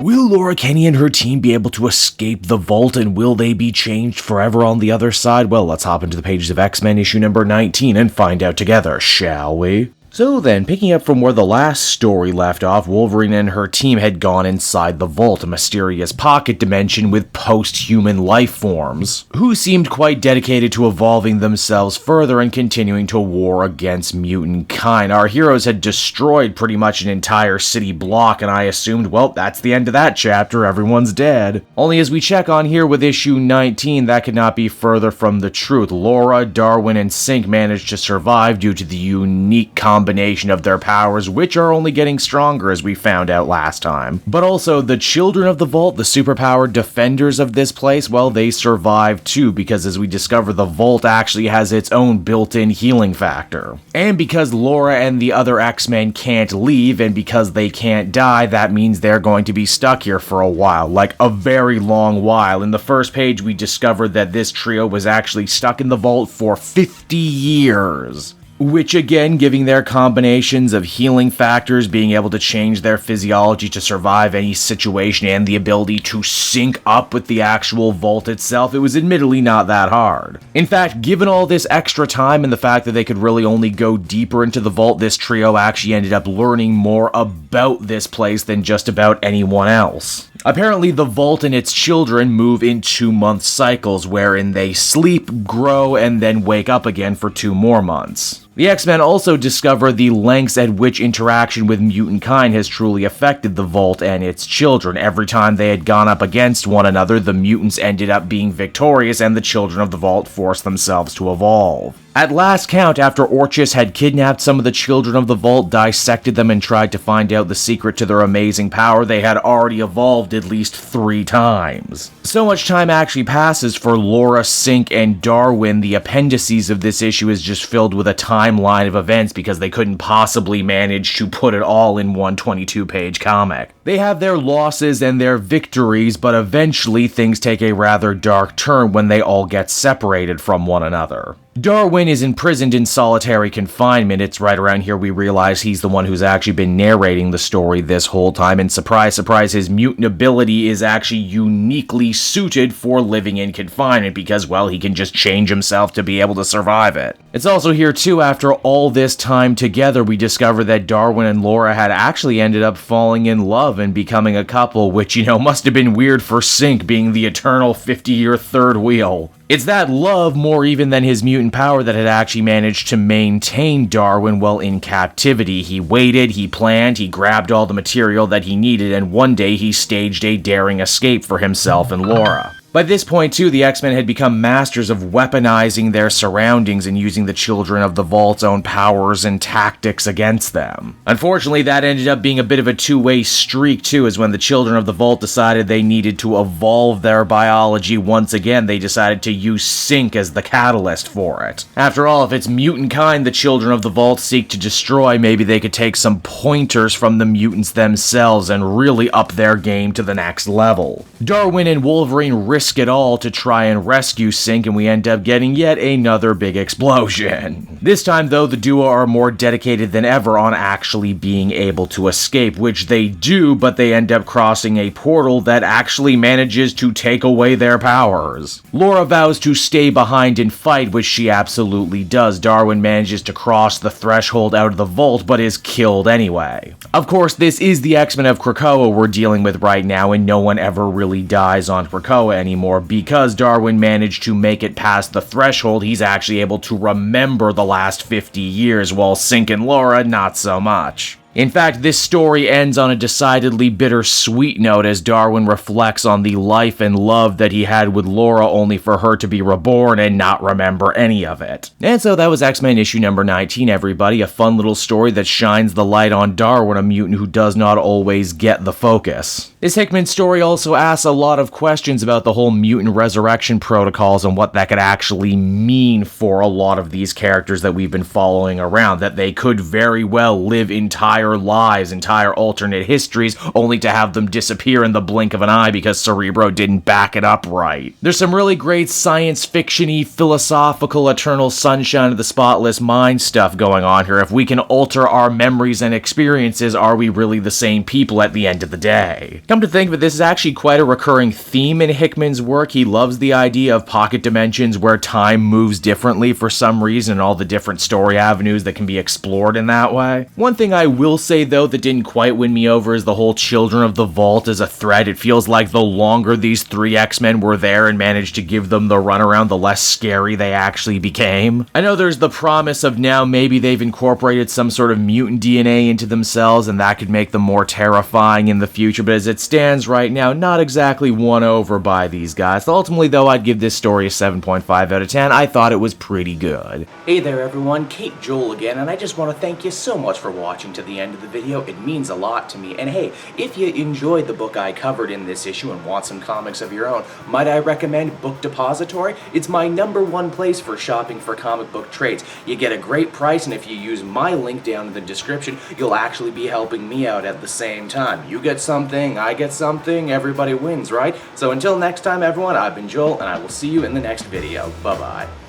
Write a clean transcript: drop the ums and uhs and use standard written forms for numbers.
Will Laura Kenny and her team be able to escape the vault, and will they be changed forever on the other side? Well, let's hop into the pages of X-Men issue number 19 and find out together, shall we? So then, picking up from where the last story left off, Wolverine and her team had gone inside the vault, a mysterious pocket dimension with post-human life forms, who seemed quite dedicated to evolving themselves further and continuing to war against mutant kind. Our heroes had destroyed pretty much an entire city block, and I assumed, well, that's the end of that chapter, everyone's dead. Only as we check on here with issue 19, that could not be further from the truth. Laura, Darwin, and Synch managed to survive due to the unique combination of their powers, which are only getting stronger as we found out last time. But also, the children of the vault, the superpowered defenders of this place, well, they survived too, because as we discover, the vault actually has its own built-in healing factor. And because Laura and the other X-Men can't leave, and because they can't die, that means they're going to be stuck here for a while, like a very long while. In the first page, we discovered that this trio was actually stuck in the vault for 50 years. Which again, giving their combinations of healing factors, being able to change their physiology to survive any situation, and the ability to sync up with the actual vault itself, it was admittedly not that hard. In fact, given all this extra time and the fact that they could really only go deeper into the vault, this trio actually ended up learning more about this place than just about anyone else. Apparently, the vault and its children move in 2-month cycles, wherein they sleep, grow, and then wake up again for 2 more months. The X-Men also discover the lengths at which interaction with mutant kind has truly affected the vault and its children. Every time they had gone up against one another, the mutants ended up being victorious, and the children of the vault forced themselves to evolve. At last count, after Orchis had kidnapped some of the children of the vault, dissected them, and tried to find out the secret to their amazing power, they had already evolved at least 3 times. So much time actually passes for Laura, Synch, and Darwin. The appendices of this issue is just filled with a timeline of events because they couldn't possibly manage to put it all in one 22-page comic. They have their losses and their victories, but eventually things take a rather dark turn when they all get separated from one another. Darwin is imprisoned in solitary confinement. It's right around here we realize he's the one who's actually been narrating the story this whole time, and surprise, surprise, his mutant ability is actually uniquely suited for living in confinement because, well, he can just change himself to be able to survive it. It's also here too, after all this time together, we discover that Darwin and Laura had actually ended up falling in love and becoming a couple, which, must have been weird for Synch being the eternal 50-year third wheel. It's that love, more even than his mutant power, that had actually managed to maintain Darwin while in captivity. He waited, he planned, he grabbed all the material that he needed, and one day he staged a daring escape for himself and Laura. By this point, too, the X-Men had become masters of weaponizing their surroundings and using the children of the Vault's own powers and tactics against them. Unfortunately, that ended up being a bit of a two-way streak, too, as when the children of the Vault decided they needed to evolve their biology once again, they decided to use Synch as the catalyst for it. After all, if it's mutant kind the children of the Vault seek to destroy, maybe they could take some pointers from the mutants themselves and really up their game to the next level. Darwin and Wolverine risk it all to try and rescue Synch, and we end up getting yet another big explosion. This time, though, the duo are more dedicated than ever on actually being able to escape, which they do, but they end up crossing a portal that actually manages to take away their powers. Laura vows to stay behind and fight, which she absolutely does. Darwin manages to cross the threshold out of the vault, but is killed anyway. Of course, this is the X-Men of Krakoa we're dealing with right now, and no one ever really dies on Krakoa anymore. Because Darwin managed to make it past the threshold, he's actually able to remember the last 50 years, while Synch and Laura, not so much. In fact, this story ends on a decidedly bittersweet note as Darwin reflects on the life and love that he had with Laura, only for her to be reborn and not remember any of it. And so that was X-Men issue number 19, everybody. A fun little story that shines the light on Darwin, a mutant who does not always get the focus. This Hickman story also asks a lot of questions about the whole mutant resurrection protocols and what that could actually mean for a lot of these characters that we've been following around, that they could very well live entire lives, entire alternate histories, only to have them disappear in the blink of an eye because Cerebro didn't back it up right. There's some really great science fiction-y, philosophical, eternal sunshine of the spotless mind stuff going on here. If we can alter our memories and experiences, are we really the same people at the end of the day? Come to think of it, this is actually quite a recurring theme in Hickman's work. He loves the idea of pocket dimensions where time moves differently for some reason and all the different story avenues that can be explored in that way. One thing I will say, though, that didn't quite win me over is the whole Children of the Vault as a threat. It feels like the longer these three X-Men were there and managed to give them the runaround, the less scary they actually became. I know there's the promise of now maybe they've incorporated some sort of mutant DNA into themselves and that could make them more terrifying in the future, but as it stands right now, not exactly won over by these guys. Ultimately, though, I'd give this story a 7.5 out of 10. I thought it was pretty good. Hey there everyone, Kate Joel again, and I just want to thank you so much for watching to the end of the video. It means a lot to me. And hey, if you enjoyed the book I covered in this issue and want some comics of your own, might I recommend Book Depository? It's my #1 place for shopping for comic book trades. You get a great price, and if you use my link down in the description, you'll actually be helping me out at the same time. You get something, I get something, everybody wins, right? So until next time everyone, I've been Joel, and I will see you in the next video. Bye-bye.